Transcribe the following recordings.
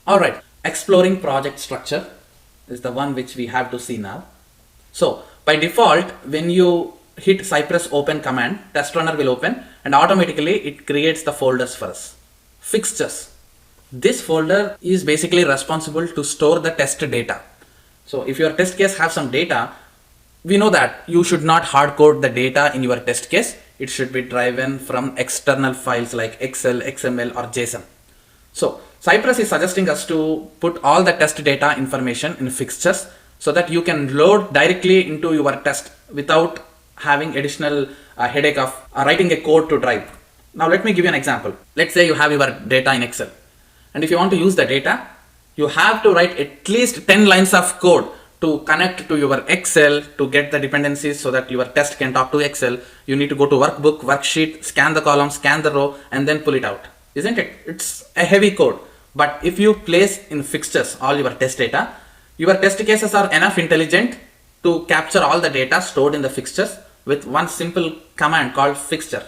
All right, exploring project structure is the one which we have to see now. So by default, when you hit Cypress open command, test runner will open and automatically it creates the folders for us. Fixtures. This folder is basically responsible to store the test data. So if your test case have some data, we know that you should not hard code the data in your test case. It should be driven from external files like Excel, XML or JSON. So Cypress is suggesting us to put all the test data information in fixtures so that you can load directly into your test without having additional headache of writing a code to drive. Now let me give you an example. Let's say you have your data in Excel, and if you want to use the data, you have to write at least 10 lines of code to connect to your Excel to get the dependencies so that your test can talk to Excel. You need to go to workbook, worksheet, scan the column, scan the row, and then pull it out. Isn't it? It's a heavy code. But if you place in fixtures all your test data, your test cases are enough intelligent to capture all the data stored in the fixtures with one simple command called fixture.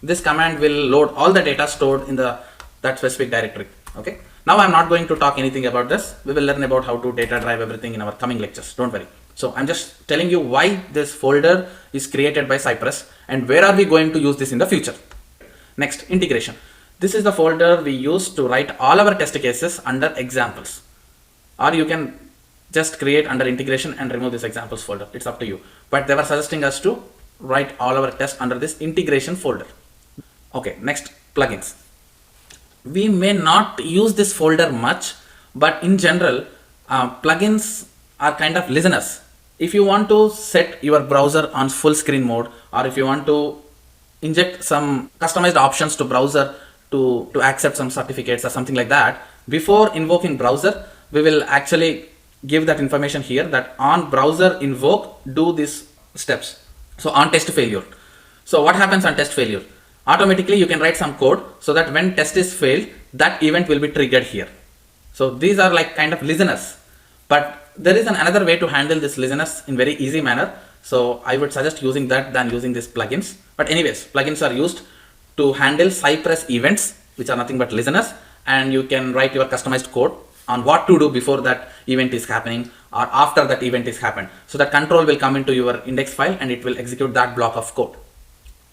This command will load all the data stored in that specific directory. Okay. Now I'm not going to talk anything about this. We will learn about how to data drive everything in our coming lectures. Don't worry. So I'm just telling you why this folder is created by Cypress and where are we going to use this in the future. Next, integration. This is the folder we use to write all our test cases under examples. Or you can just create under integration and remove this examples folder. It's up to you. But they were suggesting us to write all our tests under this integration folder. Okay, next, plugins. We may not use this folder much, but in general, plugins are kind of listeners. If you want to set your browser on full screen mode, or if you want to inject some customized options to browser to accept some certificates or something like that, before invoking browser, we will actually give that information here that on browser invoke, do these steps. So on test failure. So what happens on test failure? Automatically you can write some code so that when test is failed, that event will be triggered here. So these are like kind of listeners, but there is another way to handle this listeners in very easy manner. So I would suggest using that than using these plugins. But anyways, plugins are used to handle Cypress events, which are nothing but listeners, and you can write your customized code on what to do before that event is happening or after that event is happened. So that control will come into your index file and it will execute that block of code.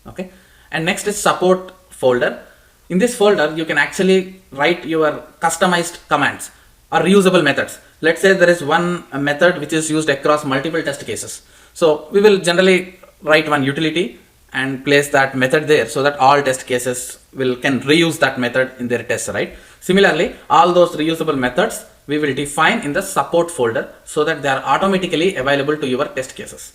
Okay. And next is support folder. In this folder, you can actually write your customized commands or reusable methods. Let's say there is one method which is used across multiple test cases. So we will generally write one utility and place that method there so that all test cases can reuse that method in their tests, right? Similarly, all those reusable methods we will define in the support folder so that they are automatically available to your test cases.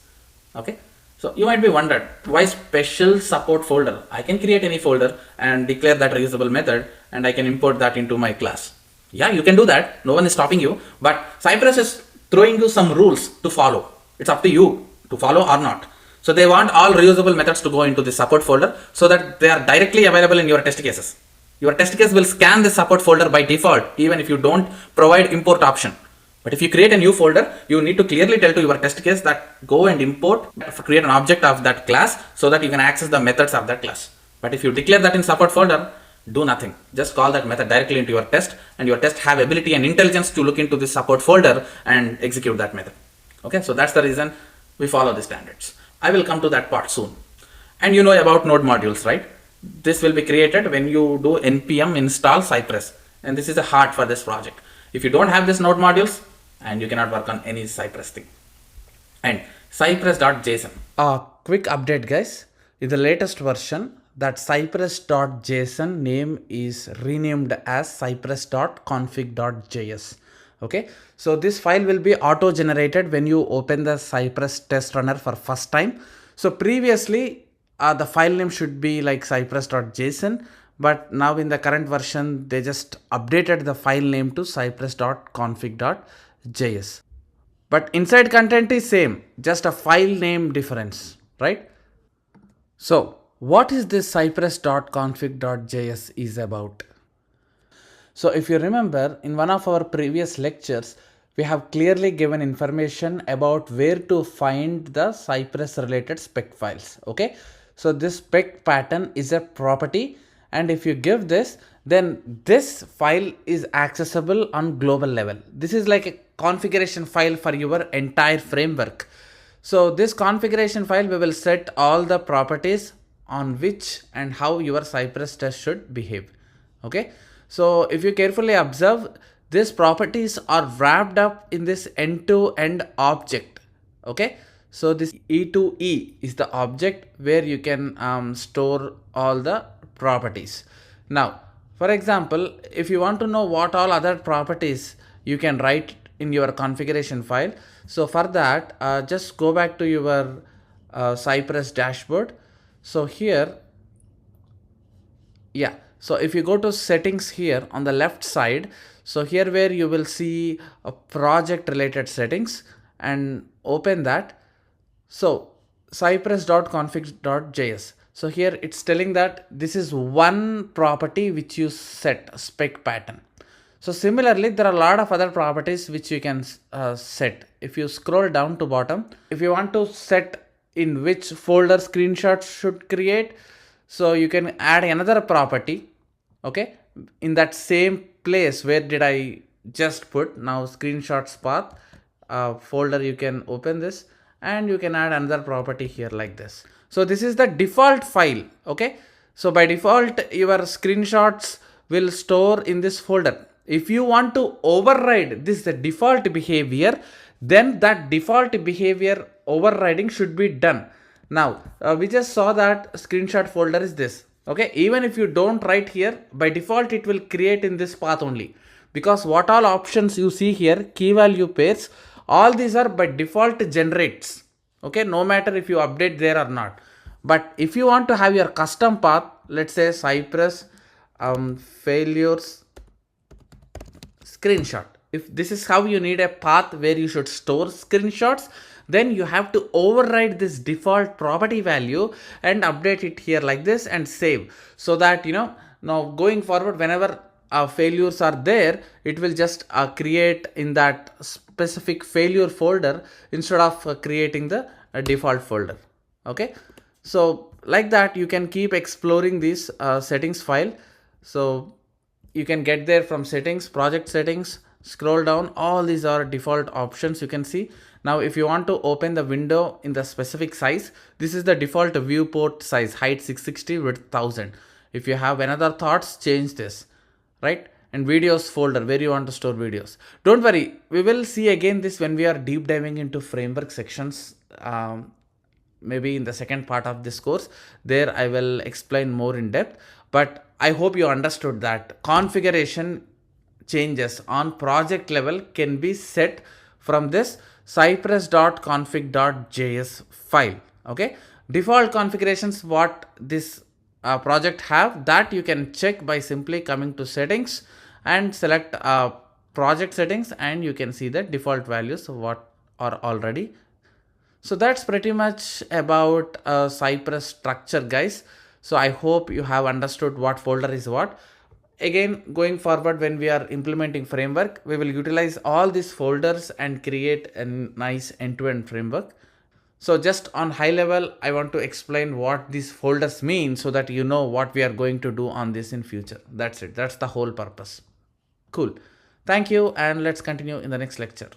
Okay. So you might be wondered, why special support folder? I can create any folder and declare that reusable method and I can import that into my class. Yeah, you can do that. No one is stopping you, but Cypress is throwing you some rules to follow. It's up to you to follow or not. So they want all reusable methods to go into the support folder so that they are directly available in your test cases. Your test case will scan the support folder by default, even if you don't provide import option. But if you create a new folder, you need to clearly tell to your test case that go and import, create an object of that class so that you can access the methods of that class. But if you declare that in support folder, do nothing. Just call that method directly into your test and your test have ability and intelligence to look into this support folder and execute that method. Okay, so that's the reason we follow the standards. I will come to that part soon. And you know about node modules, right? This will be created when you do npm install Cypress. And this is a heart for this project. If you don't have this node modules, and you cannot work on any Cypress thing. And cypress.json. Quick update, guys. In the latest version, that cypress.json name is renamed as cypress.config.js. Okay, so this file will be auto generated when you open the Cypress test runner for first time. So previously the file name should be like cypress.json, but now in the current version they just updated the file name to cypress.config.js. But inside content is same, just a file name difference, right? So what is this cypress.config.js is about? So if you remember, in one of our previous lectures, we have clearly given information about where to find the Cypress related spec files. Okay, so this spec pattern is a property, and if you give this, then this file is accessible on global level. This is like a configuration file for your entire framework. So this configuration file, we will set all the properties on which and how your Cypress test should behave. Okay. So if you carefully observe, these properties are wrapped up in this end-to-end object. Okay. So this E2E is the object where you can store all the properties. Now, for example, if you want to know what all other properties you can write in your configuration file. So for that, just go back to your Cypress dashboard. So here, yeah. So if you go to settings here on the left side, so here where you will see a project related settings and open that. So cypress.config.js. So here it's telling that this is one property which you set spec pattern. So similarly, there are a lot of other properties which you can set. If you scroll down to bottom, if you want to set in which folder screenshots should create, so you can add another property. Okay, in that same place where did I just put now screenshots path folder, you can open this and you can add another property here like this. So this is the default file. Okay, so by default your screenshots will store in this folder. If you want to override this the default behavior, then that default behavior overriding should be done. Now we just saw that screenshot folder is this. Okay, even if you don't write here, by default it will create in this path only, because what all options you see here, key value pairs, all these are by default generates. Okay, no matter if you update there or not. But if you want to have your custom path, let's say Cypress failures screenshot. If this is how you need a path where you should store screenshots, then you have to override this default property value and update it here like this and save, so that now going forward whenever failures are there, it will just create in that specific failure folder instead of creating the default folder. Okay, so like that you can keep exploring this settings file. So you can get there from settings, project settings, scroll down, all these are default options you can see. Now if you want to open the window in the specific size, this is the default viewport size, height 660, width 1000. If you have another thoughts, change this, right? And videos folder where you want to store videos. Don't worry, we will see again this when we are deep diving into framework sections, maybe in the second part of this course. There I will explain more in depth, but I hope you understood that configuration changes on project level can be set from this cypress.config.js file. Okay, default configurations what this project have, that you can check by simply coming to settings and select project settings, and you can see the default values what are already. So that's pretty much about Cypress structure, guys. So I hope you have understood what folder is what. Again, going forward when we are implementing framework, we will utilize all these folders and create a nice end-to-end framework. So just on high level, I want to explain what these folders mean so that you know what we are going to do on this in future. That's it. That's the whole purpose. Cool. Thank you, and let's continue in the next lecture.